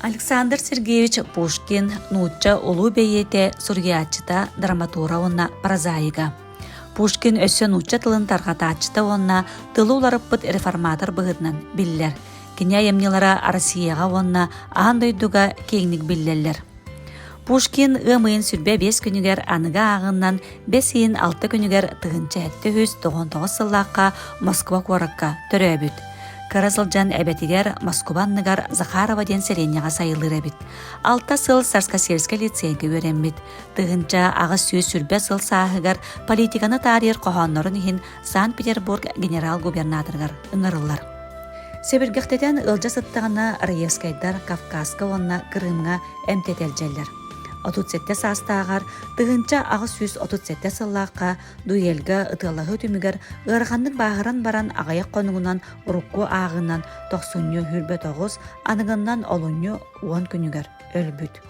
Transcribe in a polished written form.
Александр Сергеевич Пушкин нучча улуу бейете сургиячыта драматура онна прозаига. Пушкин өссө нучча тылын таргатаачыта онна тылы уларыппыт реформатор быгытнан биллер. Киня емнелара Россияга онна аандойдуга кейник биллеллер. Пушкин ымыйын сүрбе 5 күнүгер аныга агыннан 5-6 күнүгер тыгынча әтті 99 сыллаққа Москва коракка төрөбүт. Карасылжан әбетигер Москванныгар Захарова ден селенияға сайылыр әбит. 6 сыл Сарскосельский лицейге өреммит. Тыгынча ағы сөз сүрбе сыл сағығар политиканы тарир қоғанларын ехін Санкт-Петербург генерал-губернаторгар ыңырылар. Себіргіқтеден ылжа сыттағына Раевскайдар Кавказка онна Крымға әмтетелжелер. 37 састағар, тыгынча ағы сүз 37 сыллаққа дуэлга ытылағы түмігер ырғанның бағыран баран ағаяқ қонуынан ұрыққу ағынан 90 хүрбе 9, анығынан олуны 10 күнігер өлбүт.